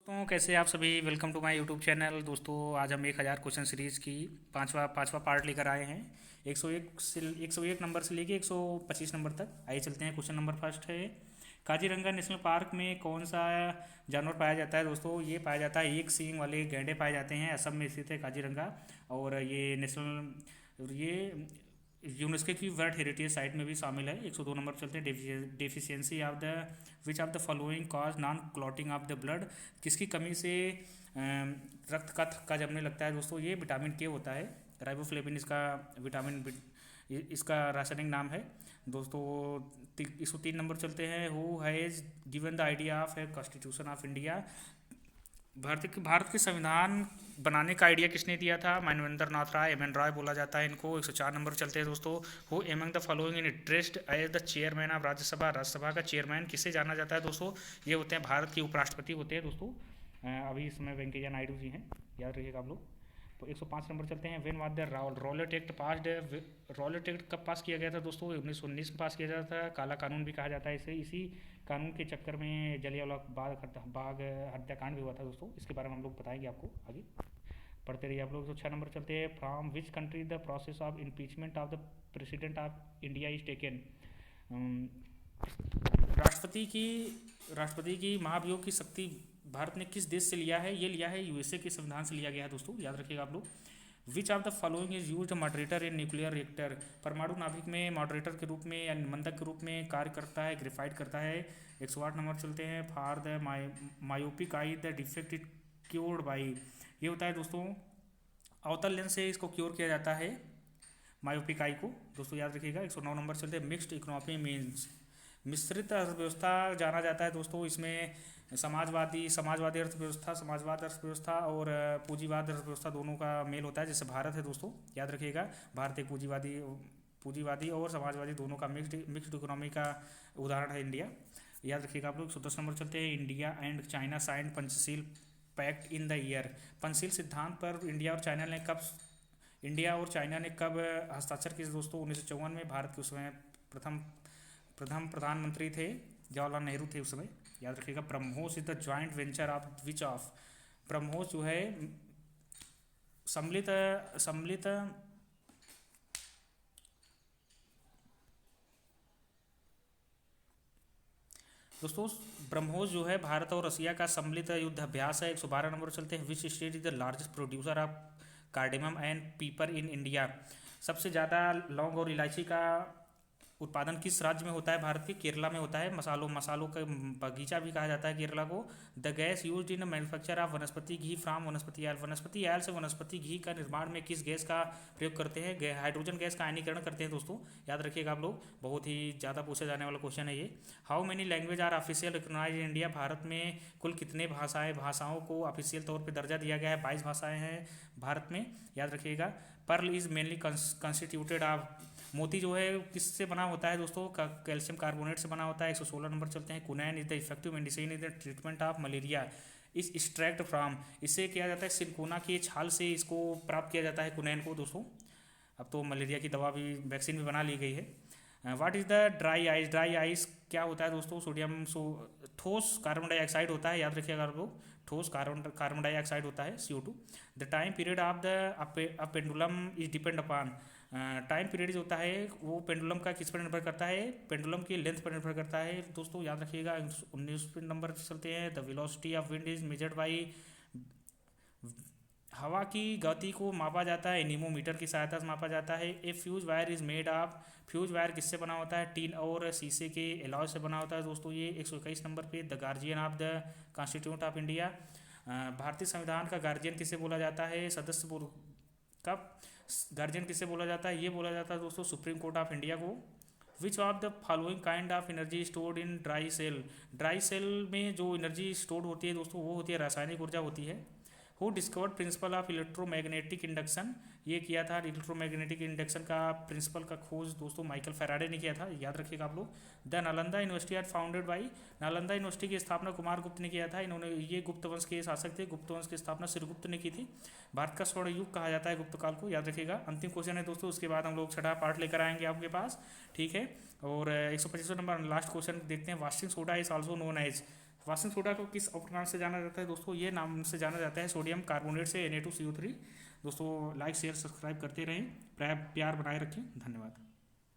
तो कैसे आप सभी welcome to my YouTube channel. दोस्तों आज हम 1000 क्वेश्चन सीरीज़ की पांचवा पार्ट लेकर आए हैं। 101 नंबर से लेके 125 नंबर तक। आइए चलते हैं। क्वेश्चन नंबर फर्स्ट है, काजीरंगा नेशनल पार्क में कौन सा जानवर पाया जाता है। दोस्तों ये पाया जाता है, एक सींग वाले गैंडे पाए जाते हैं। असम में स्थित है काजीरंगा। और ये यूनेस्को की वर्ल्ड हेरिटेज साइट में भी शामिल है। 102 नंबर पर चलते हैं। Deficiency of the which of the following cause non clotting of the blood. किसकी कमी से रक्त का थक्का जमने लगता है। दोस्तों ये विटामिन के होता है। राइबोफ्लेविन इसका इसका रासायनिक नाम है। दोस्तों 103 नंबर चलते हैं। Who has given the idea of a constitution of India. Bharat के संविधान बनाने का आइडिया किसने दिया था। मानवेंद्र नाथ राय, एम एन रॉय बोला जाता है इनको। 104 नंबर चलते हैं दोस्तों। Who among the following in interest as the chairman of Rajya Sabha. Rajya Sabha का चेयरमैन किसे जाना जाता है दोस्तों। ये होते हैं भारत के उपराष्ट्रपति होते हैं दोस्तों। अभी इस समय वेंकैया नायडू जी हैं, याद रखिएगा आप लोग। तो 105 नंबर चलते हैं। When was the Rowlatt act passed. Rowlatt act कब पास किया गया था दोस्तों। 1919 में पास किया गया था। काला कानून भी कहा जाता है इसे। इसी कानून के चक्कर में जलियांवाला बाग हत्याकांड भी हुआ था दोस्तों। इसके बारे में हम लोग बताएंगे आपको आगे। पढ़ते रहिए आप लोग। तो 6 नंबर चलते हैं। From which country the process of impeachment of the president of India is taken. राष्ट्रपति की राष्ट्रपति की महाभियोग की शक्ति भारत ने किस देश से लिया है। ये लिया है यूएसए के संविधान से लिया गया है दोस्तों, याद रखिएगा आप लोग। विच of the following is use moderator in nuclear reactor. परमाणु नाभिक में मॉडरेटर के रूप में या मंदक के रूप में कार्य करता है, ग्रेफाइट करता है। 108 नंबर चलते हैं। For the myopic I the defect it cured by. ये होता है दोस्तों, अवतल लेंस से इसको क्योर किया जाता है, मायोपिक आई को। दोस्तों याद रखिएगा। 109 नंबर चलते हैं। Mixed economy means. मिश्रित अर्थव्यवस्था जाना जाता है दोस्तों। इसमें समाजवादी अर्थव्यवस्था और पूंजीवाद अर्थव्यवस्था दोनों का मेल होता है। जैसे भारत है दोस्तों, याद रखिएगा। भारत एक पूंजीवादी और समाजवादी दोनों का मिक्स्ड इकोनॉमी का उदाहरण है इंडिया, याद रखिएगा आप लोग। 110 नंबर चलते हैं। India and China signed Panchsheel pact in the year. Panchsheel सिद्धांत पर इंडिया और चाइना ने कब हस्ताक्षर किए दोस्तों। 1954 में। भारत के उस समय प्रथम प्रधानमंत्री थे जवाहरलाल नेहरू थे उस समय, याद रखिएगा। BrahMos is the joint venture of which of. BrahMos जो है सम्मिलित सम्मिलित दोस्तों ब्रह्मोस जो है भारत और रसिया का सम्मिलित युद्ध अभ्यास है। 112 नंबर चलते हैं। Which state is the largest producer of cardamom and पीपर इन इंडिया। सबसे ज़्यादा लौंग और इलायची का उत्पादन किस राज्य में होता है। भारत के केरला में होता है। मसालों का बगीचा भी कहा जाता है केरला को। The gas used in manufacture of वनस्पति घी फ्रॉम वनस्पति ऑयल। वनस्पति ऑयल से वनस्पति घी का निर्माण में किस गैस का प्रयोग करते हैं। हाइड्रोजन गैस का आयनीकरण करते हैं दोस्तों, याद रखिएगा आप लोग। बहुत ही ज़्यादा पूछा जाने वाला क्वेश्चन है ये। How many language are official recognise in India. Bharat में कुल कितने भाषाओं को ऑफिशियल तौर पर दर्जा दिया गया है। 22 भाषाएं हैं भारत में, याद रखिएगा। Pearl is mainly constituted of. मोती जो है किससे बना होता है दोस्तों, कैल्शियम कार्बोनेट से बना होता है। 116 नंबर चलते हैं। Quinine is the effective medicine in the treatment of malaria is extract from. इससे किया जाता है सिनकोना की छाल से इसको प्राप्त किया जाता है कुनैन को दोस्तों। अब तो मलेरिया की दवा भी, वैक्सीन भी बना ली गई है। What is the dry ice. Dry ice क्या होता है दोस्तों। ठोस कार्बन डाइऑक्साइड होता है, याद रखिएगा आप लोग। ठोस कार्बन डाइऑक्साइड होता है, CO2। The time period of the pendulum is depend upon. Time period जो होता है वो पेंडुलम का किस पर निर्भर करता है। पेंडुलम की लेंथ पर निर्भर करता है दोस्तों, याद रखिएगा। 19 नंबर चलते हैं। The velocity of wind is measured by. हवा की गति को मापा जाता है एनीमोमीटर की सहायता से मापा जाता है। A fuse wire is made of. Fuse wire किससे बना होता है। टीन और शीशे के एलॉय से बना होता है दोस्तों ये। 121 नंबर पे। The guardian of the constitution of India. भारतीय संविधान का गार्जियन किसे बोला जाता है। का गार्जियन किसे बोला जाता है। ये बोला जाता है दोस्तों सुप्रीम कोर्ट ऑफ इंडिया को। Which of the following kind of energy stored in dry cell. Dry cell में जो एनर्जी स्टोर्ड होती है दोस्तों वो होती है रासायनिक ऊर्जा होती है। Who discovered principle of electromagnetic induction. ये किया था इलेक्ट्रोमैग्नेटिक इंडक्शन का प्रिंसिपल का खोज दोस्तों माइकल फैराडे ने किया था, याद रखिएगा आप लोग। The Nalanda university are founded by. Nalanda university की स्थापना कुमार गुप्त ने किया था। इन्होंने, ये गुप्त वंश के शासक थे। गुप्त वंश की स्थापना श्रीगुप्त ने की थी। भारत का स्वर्ण युग कहा जाता है गुप्त काल को, याद रखिएगा। अंतिम क्वेश्चन है दोस्तों, उसके बाद हम लोग छठा पार्ट लेकर आएंगे आपके पास, ठीक है। और 125 नंबर लास्ट क्वेश्चन देखते हैं। Washing soda is also known as. Washing soda को किस उपनाम से जाना जाता है दोस्तों? ये नाम से जाना जाता है सोडियम कार्बोनेट से Na2CO3। दोस्तों लाइक शेयर सब्सक्राइब करते रहें, प्यार बनाए रखें। धन्यवाद।